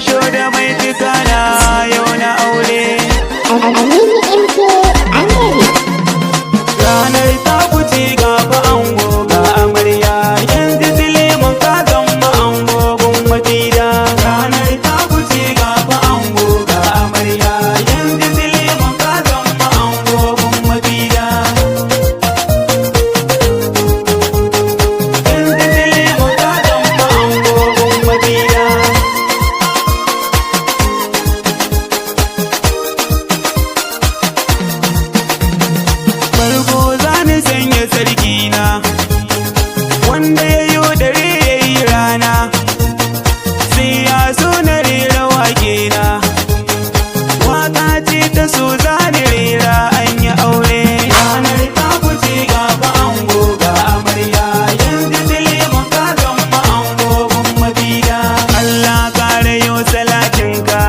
sho da mai tukana yau na aure. Ranar ta kuce gaba ango ga amarya, yanzu Suleiman ka zama ango gun Mafida. Ranar ta kuce gaba ango ga amarya, yanzu Suleiman ka zama ango gun Mafida. Yanzu Suleiman ka zama ango gun Mafida. Farko za ni sanya sarkina, wanda ya yi dare ya yi rana, sai ya so na rera wake na. Waka ce ta so za ni rera an yi aure. Ranar ta kuce gaba ango ga amarya, yanzu Suleiman ka zama ango gun Mafida. Allah kare yo salatinka,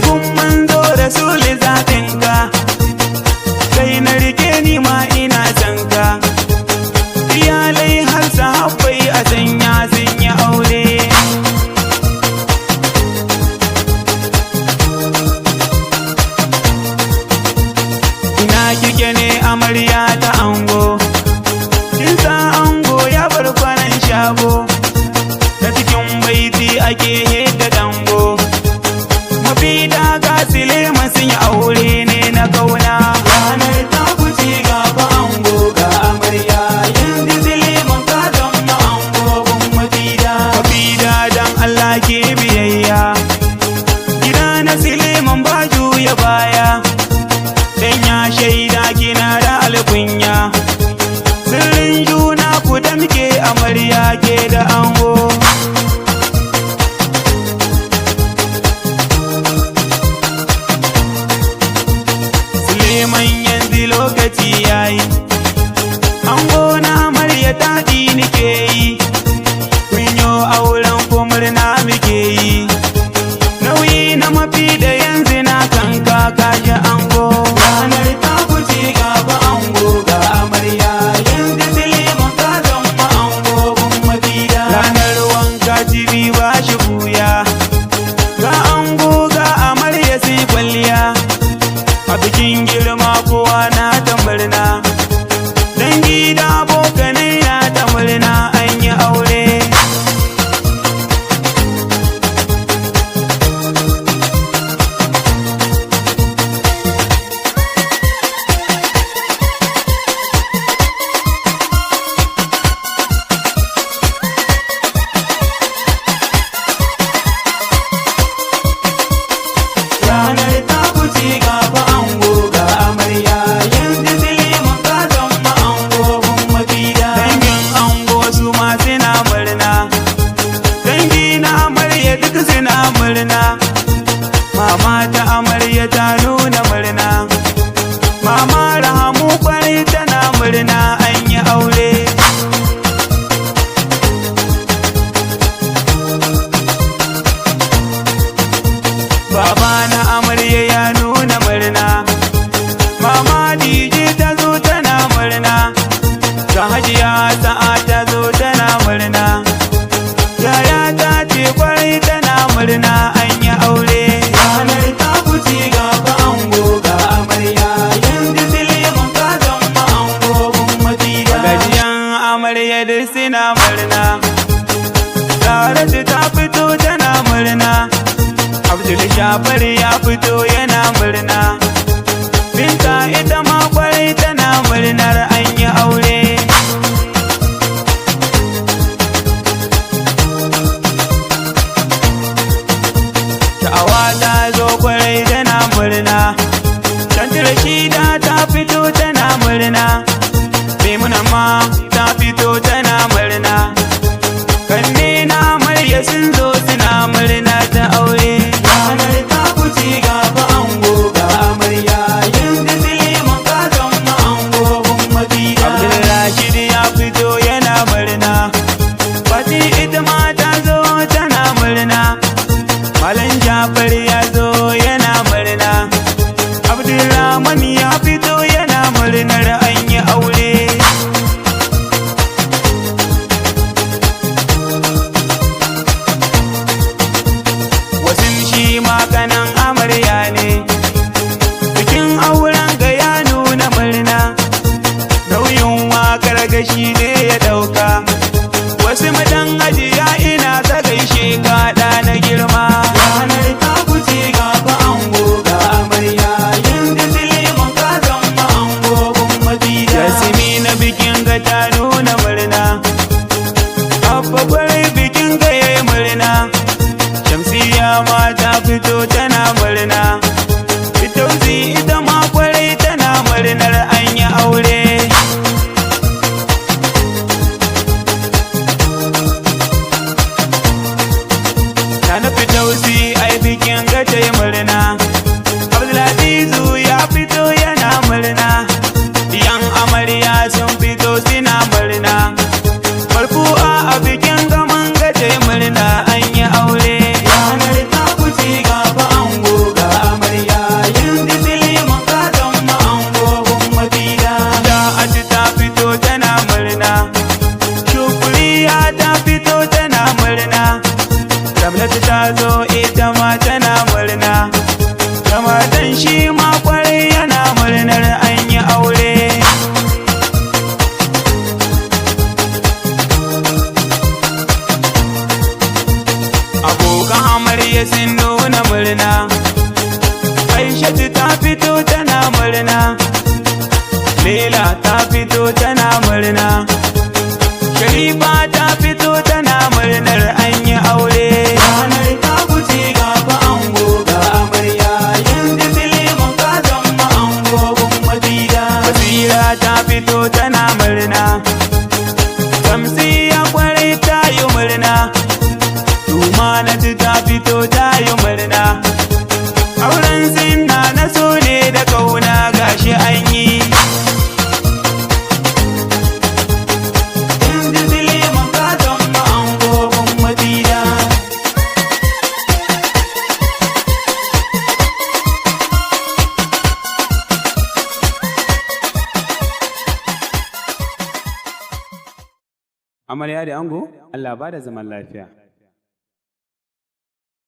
gun manzo rasuli zatinka. Kai na rike ni ma ina son ka, iyalai har sahabbai a sanya sun yi aure. Ina kike ne amarya ta ango, kin sa ango ya bar kwanan shago, ta cikin baiti ake hidda dango. Mafida ga Suleiman sun yi aure ne na kauna. Ranar ta kuce gaba ango ga amarya, yanzu Suleiman ka zama ango gun Mafida. Mafida dan Allah ke biyayya, gida na Suleiman ba juya baya, dan ya shaida kina da alkunya. Sirrin juna ku da muke amarya ke da ango. Suleiman yanzu lokaci yayi, ango na amarya daɗi nike yi, kunyo auren ku murna muke yi. Nauyi na Mafida yanzu na kan kaka ji ango. Ranar ta kuce gaba ango ga amarya, yanzu Suleiman ka zama ango gun Mafida. Ranar wanka jibi ba shi buya, ga ango ga amarya sai kwalliya. A bikin girma kowa na ta murna, dangi da abokanai na ta murna an yi aure. Ranar ta kuce gaba ango ga amarya, yanzu Suleiman ka zama ango gun Mafida. Dangin ango su ma suna murna, dangi na amarya duk suna murna. Mama ta amarya ta nuna murna, mama Rahamu kwarai tana murna an yi aure. Baba na amarya ya nuna murna, mama Dije ta zo tana murna, ga Hajiya Sa'a ta zo tana murna, yaya ta ce kwarai tana murna an yi aure. Ranar ta kuce gaba ango ga amarya, yanzu Suleiman ka zama ango gun Mafida. Gajiyan amarya duk suna murna, Saratu ta fito tana murna, Abdul Jafar ya fito yana murna, Binta ita ma kwarai tana murnar an yi aure. Sha'awa ta zo kwarai tana murna, Tantu Rashida ta fito tana murna, Maimuna ma ta fito tana murna, kanne na amarya sun zo suna murna ta aure. Ranar ta kuce gaba ango ga amarya, yanzu Suleiman ka zama ango gun Mafida. Abdulrashid ya fito yana murna, Fati ita ma ta zo tana murna, Malam Jafar ya zo yana murna, Abdulrahman ya fito yana murnar an yi aure. murna an yi aure. Ranar ta kuce gaba ango ga amarya, yanzu Suleiman ka zama ango gun mafida. Da'atu ta fito tana murna, Shukuriya ta fito tana murna, Ramlatu ta zo ita ma tana murna, Ramadan shi ma kwarai yana murnar an yi aure. Abokan amarya sun nuna murna, Aishatu ta fito tana murna, Laila ta fito tana murna, Sharifa ta fito tana murnar an yi aure. Ranar ta kuce gaba ango ga amarya, yanzu Suleiman ka zama ango gun mafida. Basira ta fito tana murna, Shamsiyya kwarai ta yi murna, Tumanatu ta fito ta yi murna, auren Zinna na so ne da kauna gashi an yi. Yanzu Suleiman ka zama ango gun mafida. Amarya da ango, Allah ba da zaman lafiya.